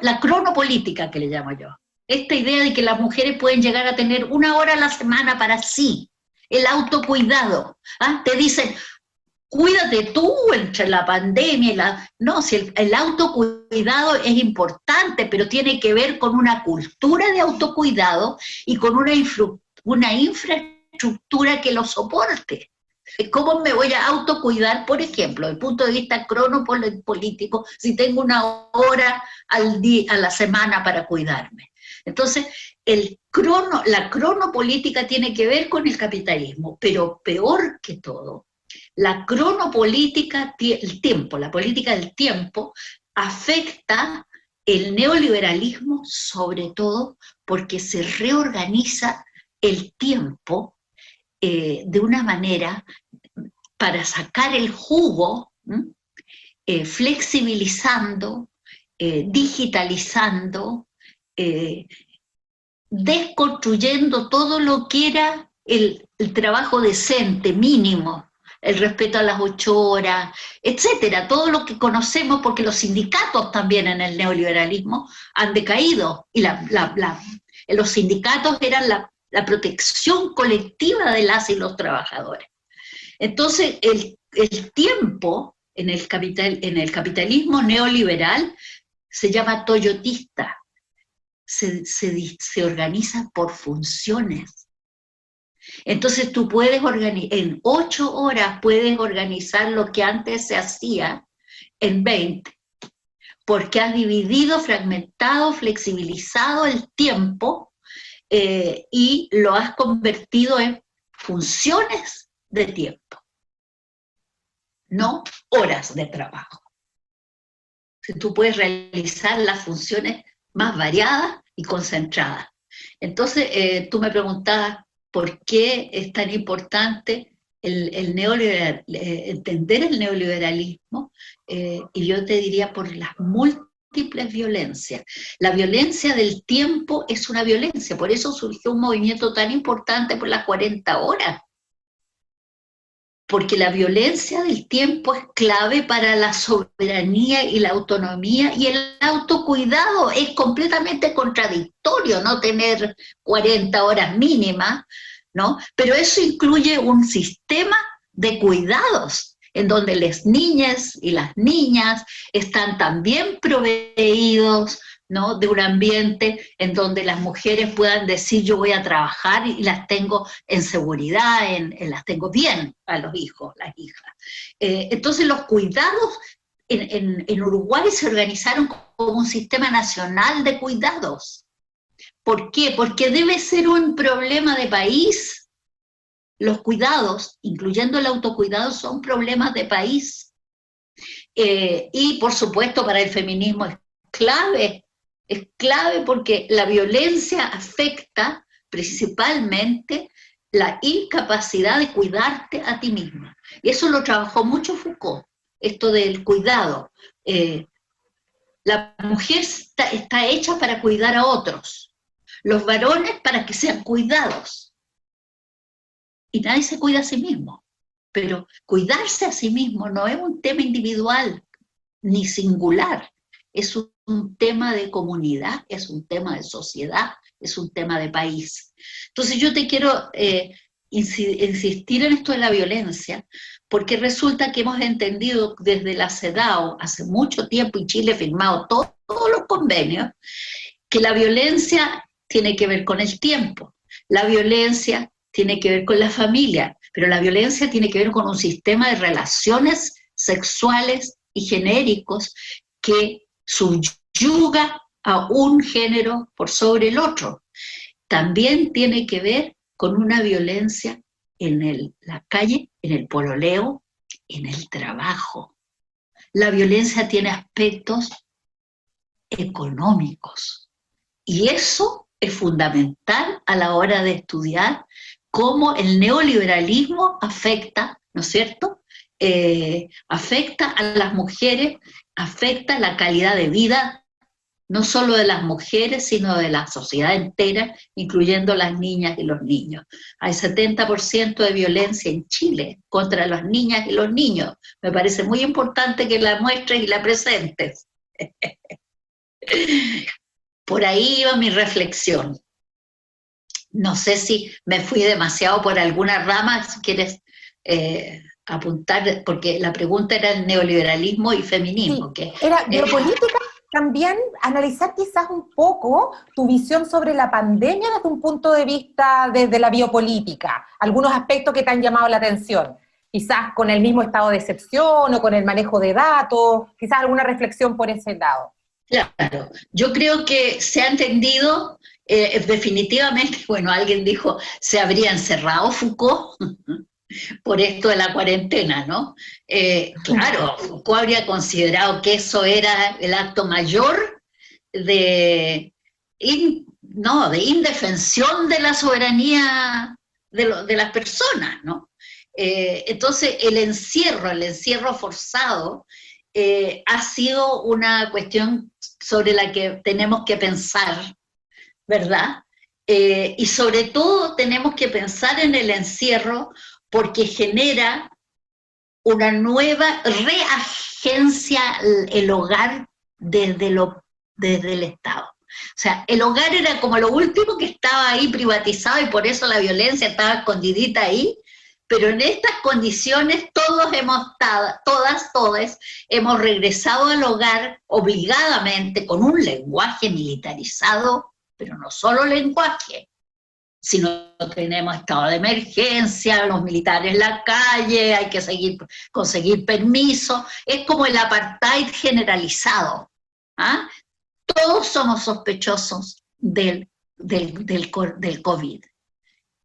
la cronopolítica que le llamo yo. Esta idea de que las mujeres pueden llegar a tener 1 hora a la semana para sí, el autocuidado. ¿Ah? Te dicen, cuídate tú entre la pandemia y la... No, si el autocuidado es importante, pero tiene que ver con una cultura de autocuidado y con una infraestructura que lo soporte. ¿Cómo me voy a autocuidar, por ejemplo, desde el punto de vista cronopolítico, si tengo 1 hora al día, a la semana para cuidarme? Entonces, la cronopolítica tiene que ver con el capitalismo, pero peor que todo, la cronopolítica, el tiempo, la política del tiempo, afecta el neoliberalismo sobre todo porque se reorganiza el tiempo de una manera para sacar el jugo, flexibilizando, digitalizando, desconstruyendo todo lo que era el trabajo decente, mínimo, el respeto a las 8 horas, etcétera, todo lo que conocemos, porque los sindicatos también en el neoliberalismo han decaído, y los sindicatos eran la protección colectiva de las y los trabajadores. Entonces, el tiempo en el capitalismo neoliberal se llama toyotista, se organiza por funciones. Entonces tú puedes en 8 horas puedes organizar lo que antes se hacía en 20, porque has dividido, fragmentado, flexibilizado el tiempo y lo has convertido en funciones de tiempo, no horas de trabajo. Tú puedes realizar las funciones más variadas y concentradas. Entonces, tú me preguntabas por qué es tan importante entender el neoliberalismo, y yo te diría por las múltiples violencias. La violencia del tiempo es una violencia, por eso surgió un movimiento tan importante por las 40 horas, porque la violencia del tiempo es clave para la soberanía y la autonomía, y el autocuidado es completamente contradictorio no tener 40 horas mínimas, ¿no? Pero eso incluye un sistema de cuidados, en donde las niñas y las niñas están también proveídos, ¿no?, de un ambiente en donde las mujeres puedan decir yo voy a trabajar y las tengo en seguridad, las tengo bien a los hijos, las hijas. Entonces los cuidados en Uruguay se organizaron como un sistema nacional de cuidados. ¿Por qué? Porque debe ser un problema de país. Los cuidados, incluyendo el autocuidado, son problemas de país. Y por supuesto para el feminismo es clave porque la violencia afecta principalmente la incapacidad de cuidarte a ti misma. Y eso lo trabajó mucho Foucault, esto del cuidado. La mujer está hecha para cuidar a otros, los varones para que sean cuidados. Y nadie se cuida a sí mismo. Pero cuidarse a sí mismo no es un tema individual ni singular, es un tema de comunidad, es un tema de sociedad, es un tema de país. Entonces yo te quiero insistir en esto de la violencia, porque resulta que hemos entendido desde la CEDAW hace mucho tiempo, y Chile ha firmado todos los convenios, que la violencia tiene que ver con el tiempo, la violencia tiene que ver con la familia, pero la violencia tiene que ver con un sistema de relaciones sexuales y genéricos que subyuga a un género por sobre el otro. También tiene que ver con una violencia en la calle, en el pololeo, en el trabajo. La violencia tiene aspectos económicos, y eso es fundamental a la hora de estudiar cómo el neoliberalismo afecta, ¿no es cierto?, afecta a las mujeres, afecta la calidad de vida, no solo de las mujeres, sino de la sociedad entera, incluyendo las niñas y los niños. Hay 70% de violencia en Chile contra las niñas y los niños. Me parece muy importante que la muestres y la presentes. Por ahí iba mi reflexión. No sé si me fui demasiado por alguna rama, si quieres apuntar, porque la pregunta era el neoliberalismo y feminismo. Sí, era biopolítica, también analizar quizás un poco tu visión sobre la pandemia desde un punto de vista desde la biopolítica, algunos aspectos que te han llamado la atención, quizás con el mismo estado de excepción o con el manejo de datos, quizás alguna reflexión por ese lado. Claro, yo creo que se ha entendido definitivamente, bueno, alguien dijo, se habría encerrado Foucault por esto de la cuarentena, ¿no? Claro, Foucault habría considerado que eso era el acto mayor de, no, de indefensión de la soberanía de las personas, ¿no? Entonces, el encierro forzado, ha sido una cuestión sobre la que tenemos que pensar, ¿verdad? Y sobre todo tenemos que pensar en el encierro porque genera una nueva reagencia el hogar desde el Estado. O sea, el hogar era como lo último que estaba ahí privatizado y por eso la violencia estaba escondidita ahí, pero en estas condiciones todos todas hemos regresado al hogar obligadamente con un lenguaje militarizado, pero no solo lenguaje, sino tenemos estado de emergencia, los militares en la calle, hay que conseguir permiso, es como el apartheid generalizado. ¿Ah? Todos somos sospechosos del COVID.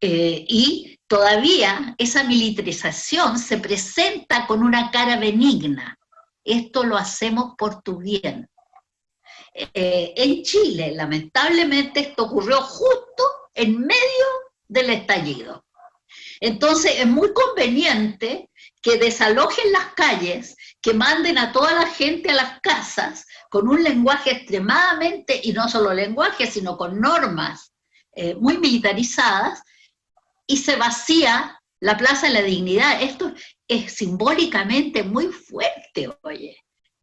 Y todavía esa militarización se presenta con una cara benigna. Esto lo hacemos por tu bien. En Chile, lamentablemente, esto ocurrió justo en medio del estallido. Entonces, es muy conveniente que desalojen las calles, que manden a toda la gente a las casas con un lenguaje extremadamente, y no solo lenguaje, sino con normas muy militarizadas, y se vacía la Plaza de la Dignidad. Esto es simbólicamente muy fuerte, oye,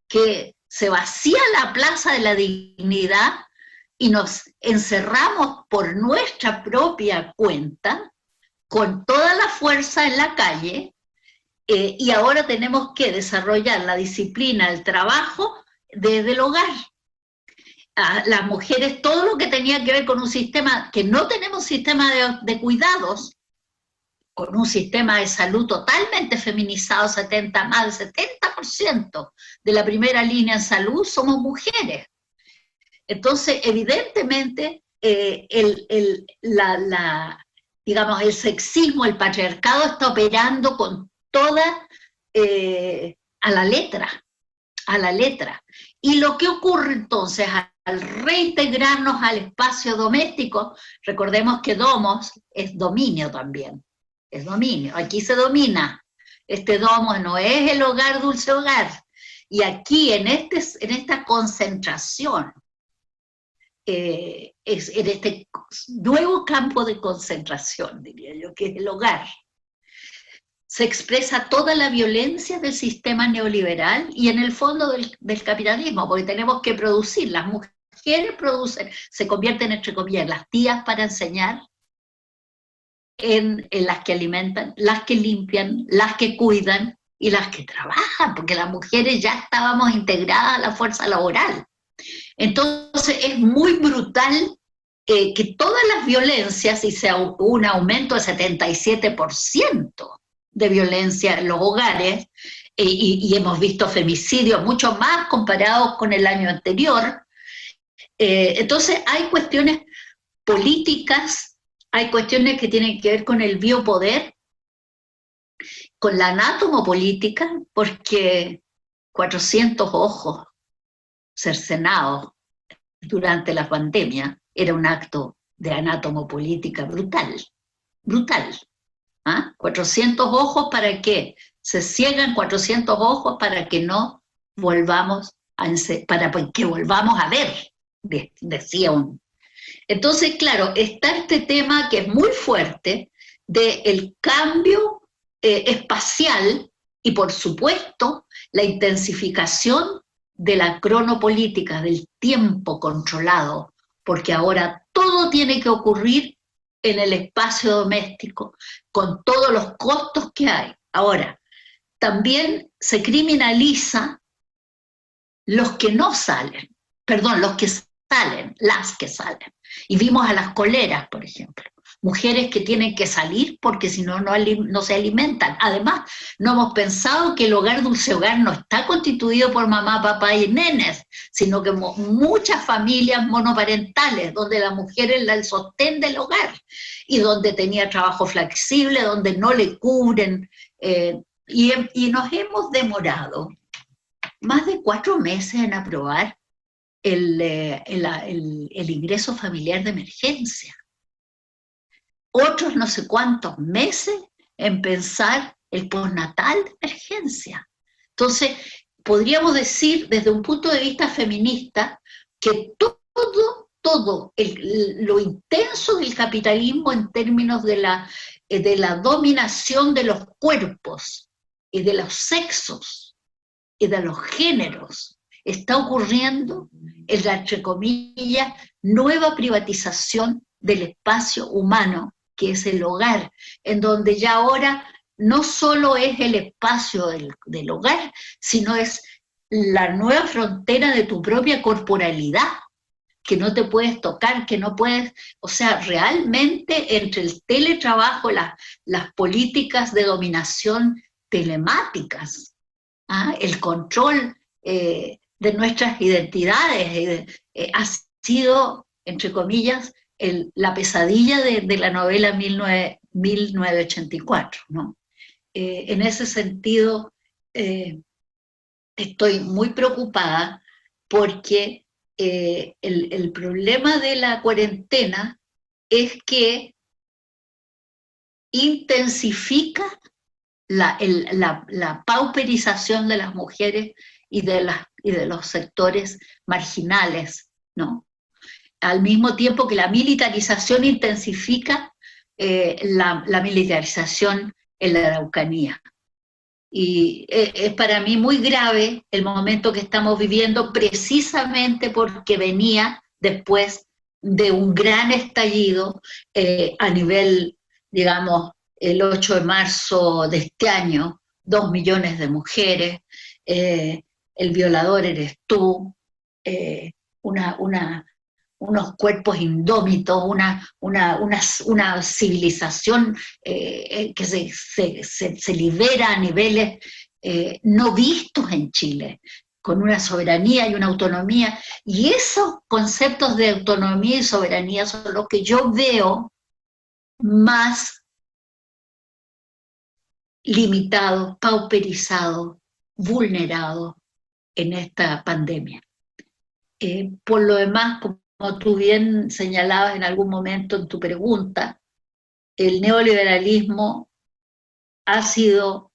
que se vacía la Plaza de la Dignidad y nos encerramos por nuestra propia cuenta, con toda la fuerza en la calle, y ahora tenemos que desarrollar la disciplina, el trabajo desde el hogar. A las mujeres, todo lo que tenía que ver con un sistema, que no tenemos sistema de cuidados, con un sistema de salud totalmente feminizado, más del 70% de la primera línea en salud somos mujeres. Entonces, evidentemente, digamos, el sexismo, el patriarcado está operando con toda, a la letra. Y lo que ocurre entonces, al reintegrarnos al espacio doméstico, recordemos que domos es dominio también, es dominio, aquí se domina, este domo no es el hogar, dulce hogar, y aquí en esta concentración, en este nuevo campo de concentración, diría yo, que es el hogar, se expresa toda la violencia del sistema neoliberal y en el fondo del capitalismo, porque tenemos que producir, las mujeres producen, se convierten entre comillas, las tías para enseñar, en las que alimentan, las que limpian, las que cuidan y las que trabajan, porque las mujeres ya estábamos integradas a la fuerza laboral. Entonces es muy brutal que todas las violencias, y un aumento de 77% de violencia en los hogares, y hemos visto femicidios mucho más comparados con el año anterior. Entonces hay cuestiones políticas, hay cuestiones que tienen que ver con el biopoder, con la anatomopolítica, porque 400 ojos cercenados durante la pandemia era un acto de anatomopolítica brutal, brutal. ¿Ah? 400 ojos para qué? Se ciegan 400 ojos para que no volvamos para que volvamos a ver, decía un. Entonces, claro, está este tema que es muy fuerte del cambio espacial y, por supuesto, la intensificación de la cronopolítica, del tiempo controlado, porque ahora todo tiene que ocurrir en el espacio doméstico, con todos los costos que hay. Ahora, también se criminaliza los que no salen, perdón, los que salen, las que salen. Y vimos a las coleras, por ejemplo, mujeres que tienen que salir porque si no, no se alimentan. Además, no hemos pensado que el hogar dulce hogar no está constituido por mamá, papá y nenes, sino que muchas familias monoparentales, donde la mujer es el sostén del hogar y donde tenía trabajo flexible, donde no le cubren. Y nos hemos demorado más de 4 meses en aprobar el ingreso familiar de emergencia. Otros no sé cuántos meses en pensar el postnatal de emergencia. Entonces, podríamos decir desde un punto de vista feminista que todo lo intenso del capitalismo en términos de la dominación de los cuerpos y de los sexos y de los géneros está ocurriendo en la, entre comillas, nueva privatización del espacio humano, que es el hogar, en donde ya ahora no solo es el espacio del hogar, sino es la nueva frontera de tu propia corporalidad, que no te puedes tocar, que no puedes, o sea, realmente entre el teletrabajo, las políticas de dominación telemáticas, el control de nuestras identidades, ha sido, entre comillas, la pesadilla de la novela 1984, ¿no? En ese sentido, estoy muy preocupada porque el problema de la cuarentena es que intensifica la pauperización de las mujeres y de los sectores marginales, ¿no? Al mismo tiempo que la militarización intensifica la militarización en la Araucanía. Y es para mí muy grave el momento que estamos viviendo, precisamente porque venía después de un gran estallido a nivel, digamos, el 8 de marzo de este año, 2 millones de mujeres, el violador eres tú, unos cuerpos indómitos, una civilización que se libera a niveles no vistos en Chile, con una soberanía y una autonomía, y esos conceptos de autonomía y soberanía son los que yo veo más limitados, pauperizados, vulnerados en esta pandemia. Por lo demás, como tú bien señalabas en algún momento en tu pregunta, el neoliberalismo ha sido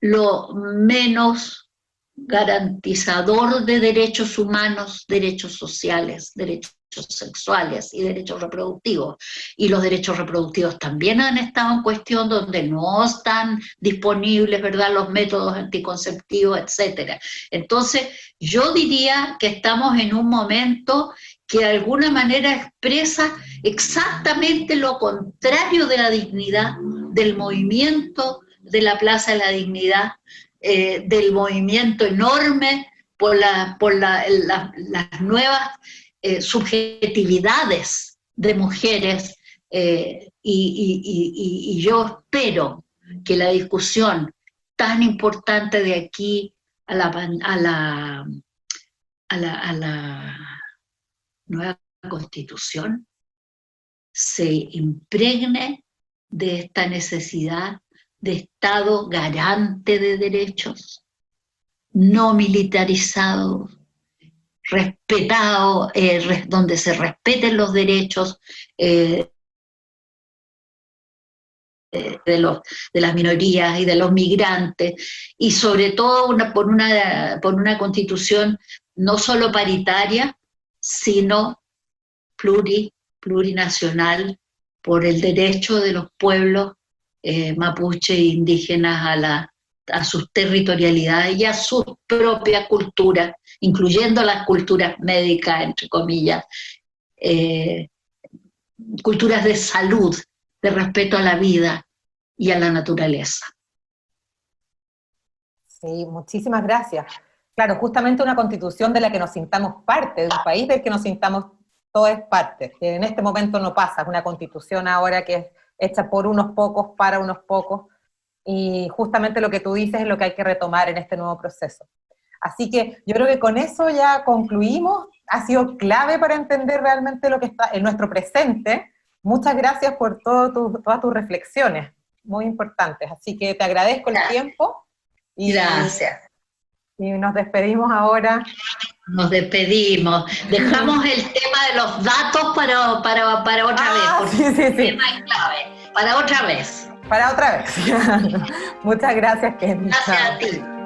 lo menos garantizador de derechos humanos, derechos sociales, derechos sexuales y derechos reproductivos. Y los derechos reproductivos también han estado en cuestión, donde no están disponibles, ¿verdad?, los métodos anticonceptivos, etc. Entonces, yo diría que estamos en un momento que de alguna manera expresa exactamente lo contrario de la dignidad, del movimiento de la Plaza de la Dignidad, del movimiento enorme por las nuevas subjetividades de mujeres, y yo espero que la discusión tan importante de aquí a la nueva Constitución se impregne de esta necesidad de Estado garante de derechos, no militarizado, respetado, donde se respeten los derechos de las minorías y de los migrantes, y sobre todo por una constitución no solo paritaria, sino plurinacional, por el derecho de los pueblos mapuche e indígenas a sus territorialidades y a sus propias culturas, incluyendo las culturas médicas, entre comillas, culturas de salud, de respeto a la vida y a la naturaleza. Sí, muchísimas gracias. Claro, justamente una constitución de la que nos sintamos parte, de un país del que nos sintamos todos parte, que en este momento no pasa, es una constitución ahora que es hecha por unos pocos, para unos pocos, y justamente lo que tú dices es lo que hay que retomar en este nuevo proceso. Así que yo creo que con eso ya concluimos, ha sido clave para entender realmente lo que está en nuestro presente. Muchas gracias por todas tus reflexiones, muy importantes, así que te agradezco el tiempo. Gracias. Y nos despedimos ahora. Nos despedimos. Dejamos el tema de los datos para otra vez, porque sí. el tema es clave. Para otra vez. Para otra vez. Muchas gracias, Kenny. Gracias a ti.